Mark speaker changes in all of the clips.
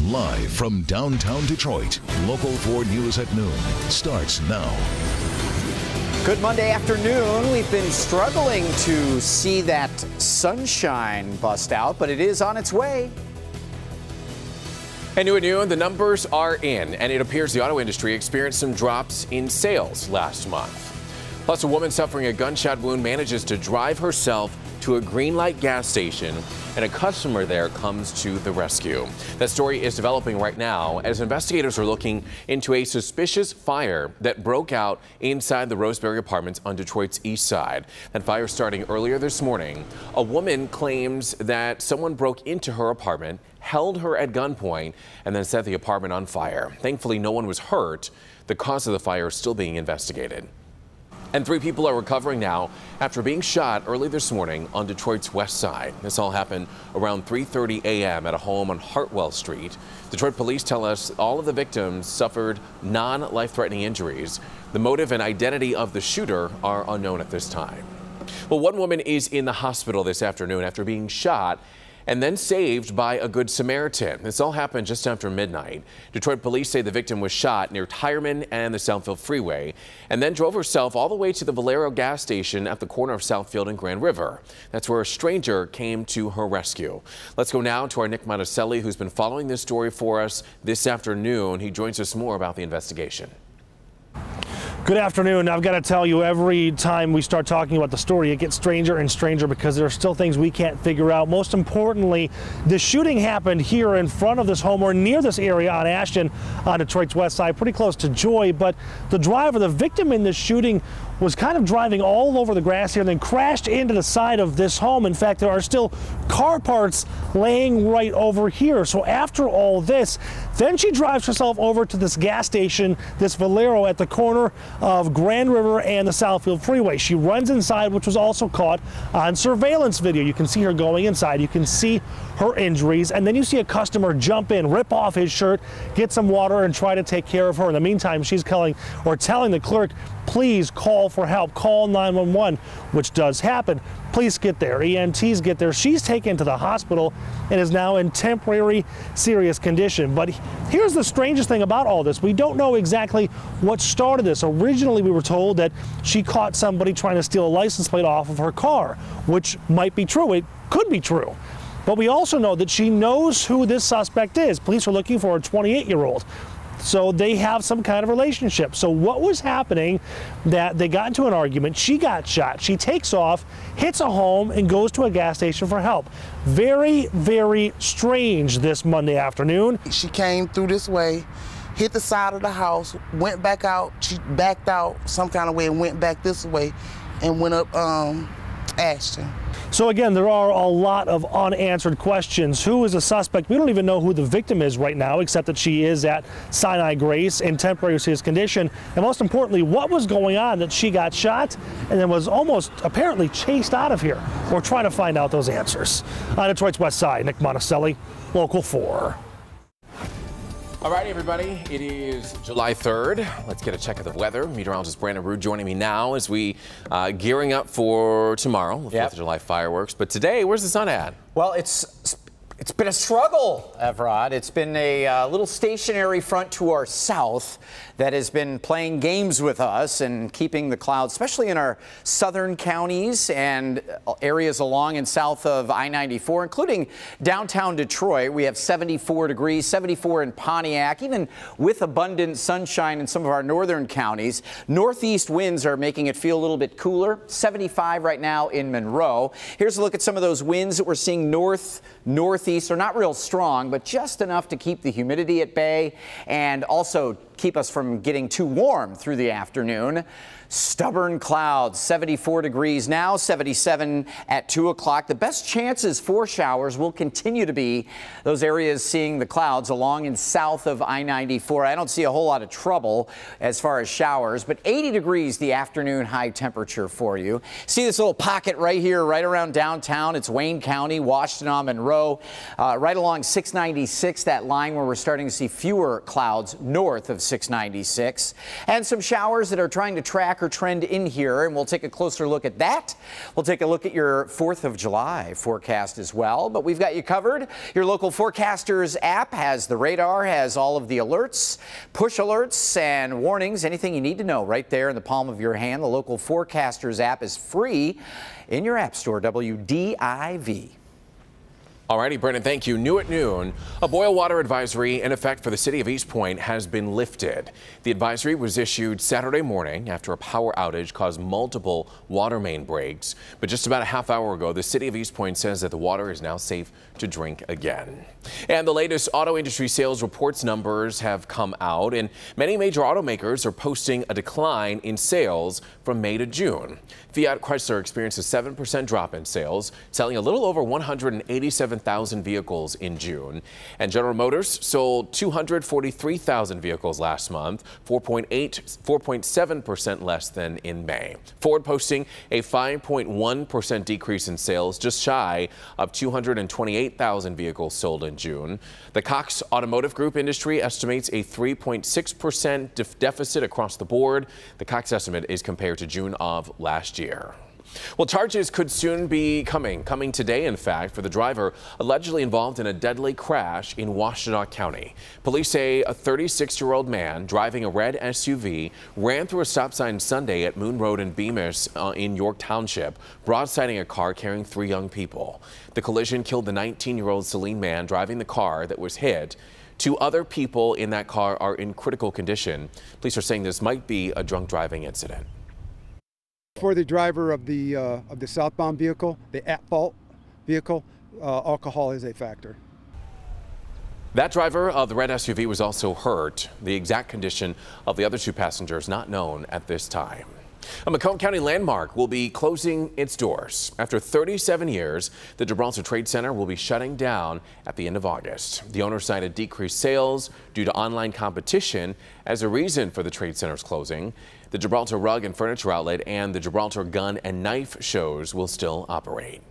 Speaker 1: Live from downtown Detroit, Local 4 News at noon starts now.
Speaker 2: Good Monday afternoon. We've been struggling to see that sunshine bust out, but it is on its way.
Speaker 3: And new at noon, the numbers are in, and it appears the auto industry experienced some drops in sales last month. Plus, a woman suffering a gunshot wound manages to drive herself to a green light gas station, and a customer there comes to the rescue. That story is developing right now as investigators are looking into a suspicious fire that broke out inside the Roseberry Apartments on Detroit's east side. That fire starting earlier this morning. A woman claims that someone broke into her apartment, held her at gunpoint, and then set the apartment on fire. Thankfully, no one was hurt. The cause of the fire is still being investigated. And 3 people are recovering now after being shot early this morning on Detroit's west side. This all happened around 3:30 a.m. at a home on Hartwell Street. Detroit police tell us all of the victims suffered non-life-threatening injuries. The motive and identity of the shooter are unknown at this time. Well, one woman is in the hospital this afternoon after being shot and then saved by a Good Samaritan. This all happened just after midnight. Detroit police say the victim was shot near Tireman and the Southfield Freeway and then drove herself all the way to the Valero gas station at the corner of Southfield and Grand River. That's where a stranger came to her rescue. Let's go now to our Nick Monticelli, who's been following this story for us this afternoon. He joins us more about the investigation.
Speaker 4: Good afternoon. I've got to tell you, every time we start talking about the story, it gets stranger and stranger because there are still things we can't figure out. Most importantly, the shooting happened here in front of this home or near this area on Ashton on Detroit's west side, pretty close to Joy. But the driver, the victim in this shooting, was kind of driving all over the grass here and then crashed into the side of this home. In fact, there are still car parts laying right over here. So after all this, then she drives herself over to this gas station, this Valero at the corner of Grand River and the Southfield Freeway. She runs inside, which was also caught on surveillance video. You can see her going inside. You can see her injuries, and then you see a customer jump in, rip off his shirt, get some water, and try to take care of her. In the meantime, she's telling the clerk, please call for help, call 911, which does happen. Police get there, EMTs get there. She's taken to the hospital and is now in temporary serious condition. But here's the strangest thing about all this. We don't know exactly what started this. Originally, we were told that she caught somebody trying to steal a license plate off of her car, which might be true. It could be true. But we also know that she knows who this suspect is. Police are looking for a 28-year-old. So they have some kind of relationship. So what was happening that they got into an argument, she got shot, she takes off, hits a home, and goes to a gas station for help. Very, very strange this Monday afternoon.
Speaker 5: She came through this way, hit the side of the house, went back out, she backed out some kind of way and went back this way and went up Ashton.
Speaker 4: So again, there are a lot of unanswered questions. Who is the suspect? We don't even know who the victim is right now, except that she is at Sinai Grace in temporary serious condition. And most importantly, what was going on that she got shot and then was almost apparently chased out of here? We're trying to find out those answers. On Detroit's west side, Nick Monticelli, Local 4.
Speaker 3: All right, everybody, it is July 3rd. Let's get a check of the weather. Meteorologist Brandon Rude joining me now as we gearing up for tomorrow, the 4th of July fireworks. But today, where's the sun at?
Speaker 2: Well, it's been a struggle, Evrod. It's been a little stationary front to our south that has been playing games with us and keeping the clouds, especially in our southern counties and areas along and south of I-94, including downtown Detroit. We have 74 degrees, 74 in Pontiac, even with abundant sunshine in some of our northern counties. Northeast winds are making it feel a little bit cooler. 75 right now in Monroe. Here's a look at some of those winds that we're seeing northeast. They're not real strong, but just enough to keep the humidity at bay and also keep us from getting too warm through the afternoon. Stubborn clouds, 74 degrees now, 77 at 2 o'clock. The best chances for showers will continue to be those areas seeing the clouds along and south of I-94. I don't see a whole lot of trouble as far as showers, but 80 degrees the afternoon high temperature for you. See this little pocket right here, right around downtown. It's Wayne County, Washtenaw, Monroe, right along 696, that line where we're starting to see fewer clouds north of 696. And some showers that are trying to track or trend in here, and we'll take a closer look at that. We'll take a look at your 4th of July forecast as well, but we've got you covered. Your local forecasters app has the radar, has all of the alerts, push alerts and warnings, anything you need to know right there in the palm of your hand. The local forecasters app is free in your app store, WDIV.
Speaker 3: Alrighty, Brendan, thank you. New at noon, a boil water advisory in effect for the city of East Point has been lifted. The advisory was issued Saturday morning after a power outage caused multiple water main breaks. But just about a half hour ago, the city of East Point says that the water is now safe to drink again. And the latest auto industry sales reports numbers have come out, and many major automakers are posting a decline in sales from May to June. Fiat Chrysler experienced a 7% drop in sales, selling a little over 187,000 vehicles in June. And General Motors sold 243,000 vehicles last month, 4.7% less than in May. Ford posting a 5.1% decrease in sales, just shy of 228,000 vehicles sold in June. The Cox Automotive Group industry estimates a 3.6% deficit across the board. The Cox estimate is compared to June of last year. Well, charges could soon be coming today, in fact, for the driver allegedly involved in a deadly crash in Washtenaw County. Police say a 36-year-old man driving a red SUV ran through a stop sign Sunday at Moon Road in Bemis in York Township, broadsiding a car carrying 3 young people. The collision killed the 19-year-old Celine man driving the car that was hit. 2 other people in that car are in critical condition. Police are saying this might be a drunk driving incident.
Speaker 6: For the driver of the southbound vehicle, the at-fault vehicle, alcohol is a factor.
Speaker 3: That driver of the red SUV was also hurt. The exact condition of the other 2 passengers not known at this time. A Macomb County landmark will be closing its doors. After 37 years, the Gibraltar Trade Center will be shutting down at the end of August. The owner cited decreased sales due to online competition as a reason for the Trade Center's closing. The Gibraltar Rug and Furniture Outlet and the Gibraltar Gun and Knife shows will still operate.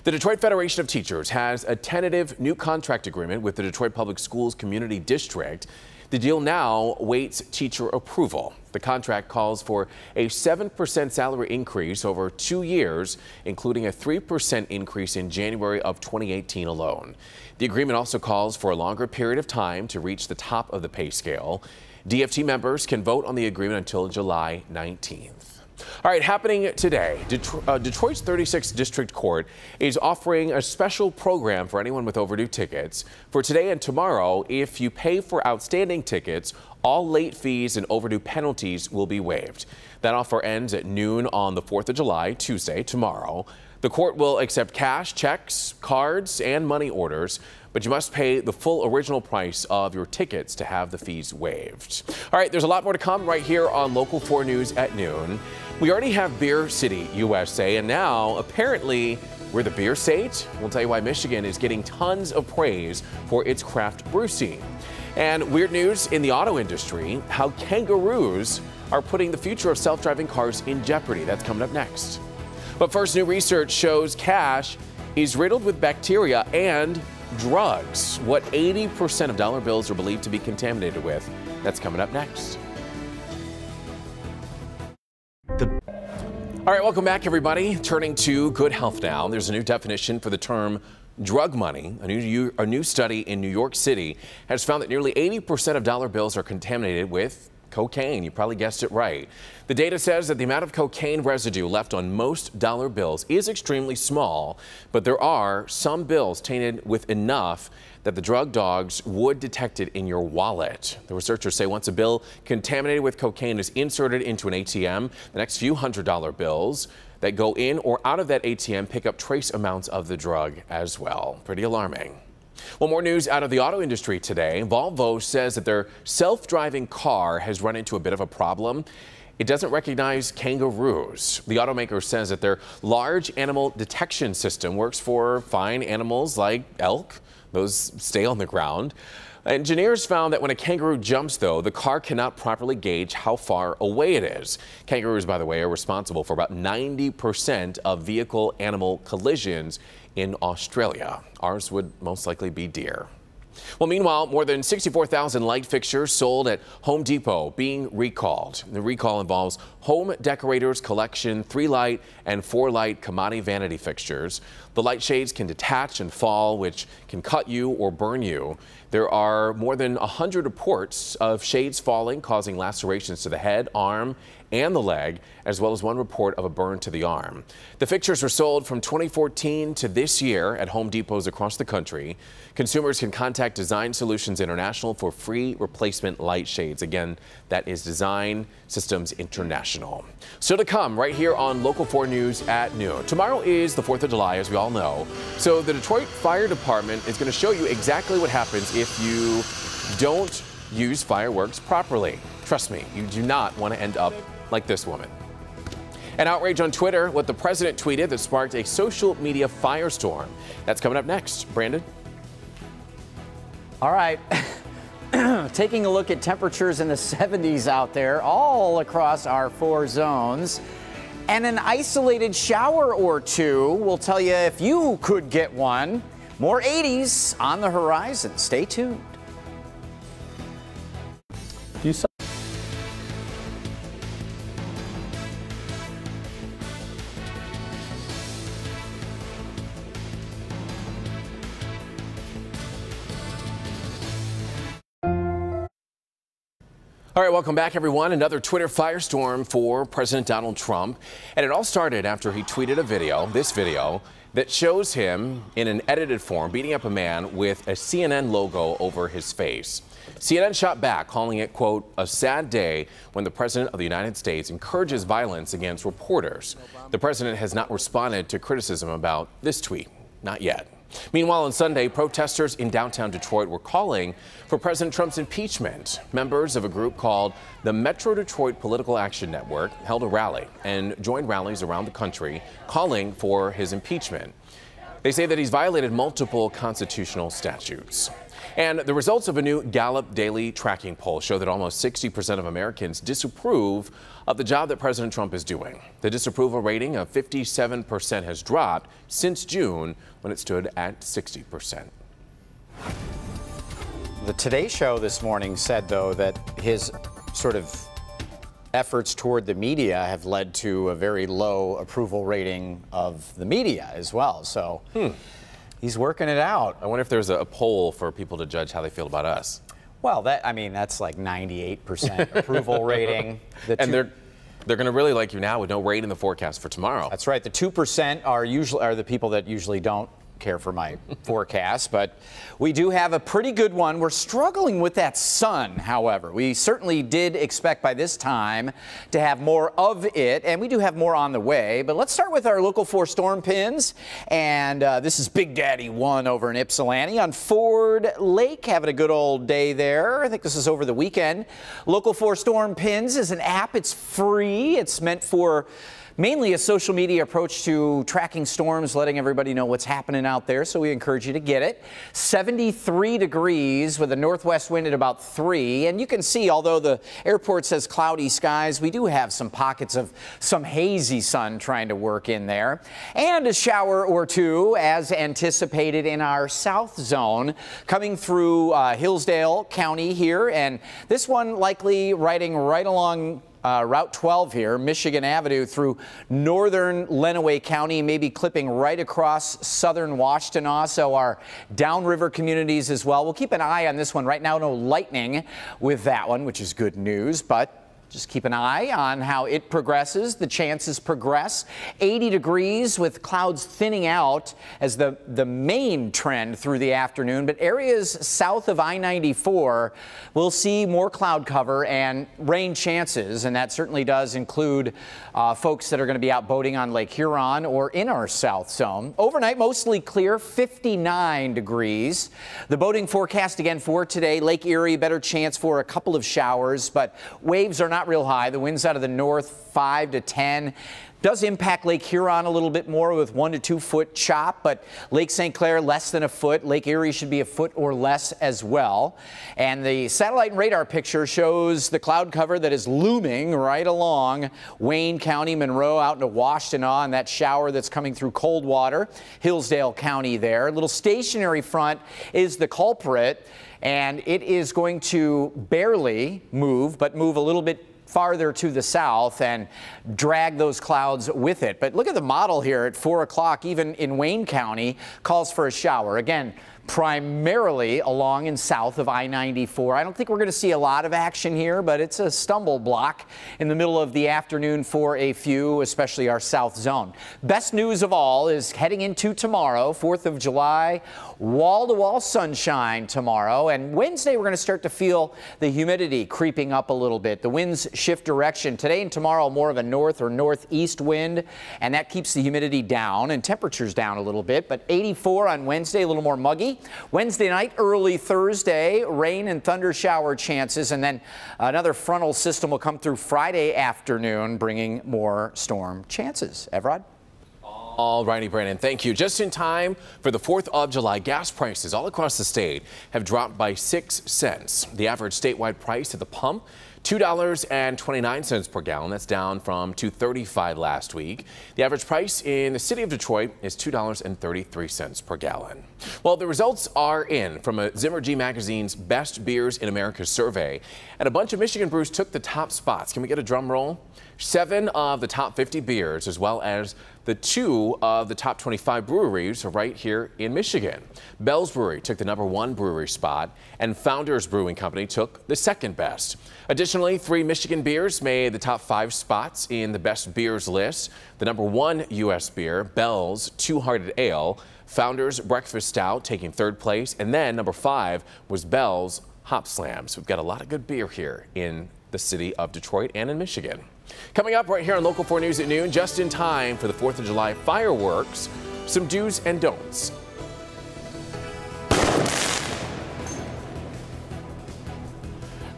Speaker 3: The Detroit Federation of Teachers has a tentative new contract agreement with the Detroit Public Schools Community District. The deal now waits teacher approval. The contract calls for a 7% salary increase over 2 years, including a 3% increase in January of 2018 alone. The agreement also calls for a longer period of time to reach the top of the pay scale. DFT members can vote on the agreement until July 19th. All right, happening today, Detroit's 36th District Court is offering a special program for anyone with overdue tickets. For today and tomorrow, if you pay for outstanding tickets, all late fees and overdue penalties will be waived. That offer ends at noon on the 4th of July, Tuesday, tomorrow. The court will accept cash, checks, cards, and money orders, but you must pay the full original price of your tickets to have the fees waived. All right, there's a lot more to come right here on Local 4 News at noon. We already have Beer City, USA, and now apparently we're the beer state. We'll tell you why Michigan is getting tons of praise for its craft brew scene. And weird news in the auto industry, how kangaroos are putting the future of self-driving cars in jeopardy. That's coming up next. But first, new research shows cash is riddled with bacteria and drugs. What 80% of dollar bills are believed to be contaminated with. That's coming up next. All right, welcome back, everybody. Turning to good health now. There's a new definition for the term drug money. A new study in New York City has found that nearly 80% of dollar bills are contaminated with cocaine. You probably guessed it right. The data says that the amount of cocaine residue left on most dollar bills is extremely small, but there are some bills tainted with enough that the drug dogs would detect it in your wallet. The researchers say once a bill contaminated with cocaine is inserted into an ATM, the next few $100 bills that go in or out of that ATM pick up trace amounts of the drug as well. Pretty alarming. Well, more news out of the auto industry today. Volvo says that their self-driving car has run into a bit of a problem. It doesn't recognize kangaroos. The automaker says that their large animal detection system works for fine animals like elk. Those stay on the ground. Engineers found that when a kangaroo jumps, though, the car cannot properly gauge how far away it is. Kangaroos, by the way, are responsible for about 90% of vehicle-animal collisions in Australia. Ours would most likely be deer. Well, meanwhile, more than 64,000 light fixtures sold at Home Depot being recalled. The recall involves Home Decorators Collection 3-light and 4-light commodity vanity fixtures. The light shades can detach and fall, which can cut you or burn you. There are more than 100 reports of shades falling, causing lacerations to the head, arm, and the leg, as well as one report of a burn to the arm. The fixtures were sold from 2014 to this year at Home Depots across the country. Consumers can contact Design Solutions International for free replacement light shades. Again, that is Design Systems International. So to come right here on Local 4 News at noon. Tomorrow is the 4th of July, as we all know. So the Detroit Fire Department is going to show you exactly what happens if you don't use fireworks properly. Trust me, you do not want to end up like this woman. An outrage on Twitter, what the president tweeted that sparked a social media firestorm. That's coming up next. Brandon?
Speaker 2: All right. Taking a look at temperatures in the 70s out there all across our 4 zones. And an isolated shower or two will tell you if you could get one. More 80s on the horizon. Stay tuned. You saw
Speaker 3: All right, welcome back, everyone. Another Twitter firestorm for President Donald Trump. And it all started after he tweeted a video, this video, that shows him in an edited form beating up a man with a CNN logo over his face. CNN shot back, calling it, quote, a sad day when the President of the United States encourages violence against reporters. The president has not responded to criticism about this tweet. Not yet. Meanwhile, on Sunday, protesters in downtown Detroit were calling for President Trump's impeachment. Members of a group called the Metro Detroit Political Action Network held a rally and joined rallies around the country calling for his impeachment. They say that he's violated multiple constitutional statutes. And the results of a new Gallup daily tracking poll show that almost 60% of Americans disapprove of the job that President Trump is doing. The disapproval rating of 57% has dropped since June, when it stood at 60%.
Speaker 2: The Today Show this morning said, though, that his sort of efforts toward the media have led to a very low approval rating of the media as well. So he's working it out.
Speaker 3: I wonder if there's a poll for people to judge how they feel about us.
Speaker 2: Well, that's like 98% approval rating.
Speaker 3: And they're going to really like you now with no rain in the forecast for tomorrow.
Speaker 2: That's right. The 2% are the people that usually don't care for my forecast, but we do have a pretty good one. We're struggling with that sun, however. We certainly did expect by this time to have more of it, and we do have more on the way. But let's start with our Local 4 storm pins, and this is Big Daddy 1 over in Ypsilanti on Ford Lake, having a good old day there. I think this is over the weekend. Local 4 storm pins is an app. It's free. It's meant for mainly a social media approach to tracking storms, letting everybody know what's happening out there, so we encourage you to get it. 73 degrees with a northwest wind at about 3, and you can see, although the airport says cloudy skies, we do have some pockets of some hazy sun trying to work in there. And a shower or two, as anticipated in our south zone, coming through Hillsdale County here, and this one likely riding right along Route 12 here, Michigan Avenue through northern Lenawee County, maybe clipping right across southern Washtenaw, so our downriver communities as well. We'll keep an eye on this one. Right now, no lightning with that one, which is good news, but just keep an eye on how it progresses. The chances progress. 80 degrees with clouds thinning out as the main trend through the afternoon. But areas south of I-94 will see more cloud cover and rain chances. And that certainly does include folks that are going to be out boating on Lake Huron or in our south zone. Overnight, mostly clear, 59 degrees. The boating forecast again for today, Lake Erie, better chance for a couple of showers, but waves are not real high. The winds out of the north, 5 to 10. Does impact Lake Huron a little bit more with 1 to 2 foot chop, but Lake St. Clair less than a foot. Lake Erie should be a foot or less as well. And the satellite and radar picture shows the cloud cover that is looming right along Wayne County, Monroe, out into Washtenaw, and that shower that's coming through Coldwater, Hillsdale County there. A little stationary front is the culprit, and it is going to barely move, but move a little bit farther to the south and drag those clouds with it. But look at the model here at 4 o'clock, even in Wayne County, calls for a shower. Again, primarily along and south of I-94. I don't think we're going to see a lot of action here, but it's a stumble block in the middle of the afternoon for a few, especially our south zone. Best news of all is heading into tomorrow, 4th of July, wall-to-wall sunshine tomorrow. And Wednesday, we're going to start to feel the humidity creeping up a little bit. The winds shift direction. Today and tomorrow, more of a north or northeast wind, and that keeps the humidity down and temperatures down a little bit. But 84 on Wednesday, a little more muggy. Wednesday night, early Thursday, rain and thunder shower chances, and then another frontal system will come through Friday afternoon, bringing more storm chances. Evrod?
Speaker 3: All righty, Brandon, thank you. Just in time for the 4th of July, gas prices all across the state have dropped by 6 cents. The average statewide price at the pump, $2.29 per gallon. That's down from $2.35 last week. The average price in the city of Detroit is $2.33 per gallon. Well, the results are in from a Zimmer G Magazine's Best Beers in America survey, and a bunch of Michigan brews took the top spots. Can we get a drum roll? 7 of the top 50 beers, as well as the 2 of the top 25 breweries are right here in Michigan. Bell's Brewery took the #1 brewery spot, and Founders Brewing Company took the 2nd best. Additionally, 3 Michigan beers made the top 5 spots in the best beers list. The #1 U.S. beer, Bell's Two Hearted Ale, Founders Breakfast Stout taking 3rd place, and then #5 was Bell's Hop Slams. We've got a lot of good beer here in the city of Detroit and in Michigan. Coming up right here on Local 4 News at noon, just in time for the 4th of July fireworks, some do's and don'ts.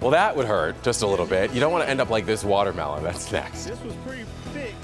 Speaker 3: Well, that would hurt just a little bit. You don't want to end up like this watermelon. That's next.
Speaker 4: This was pretty thick.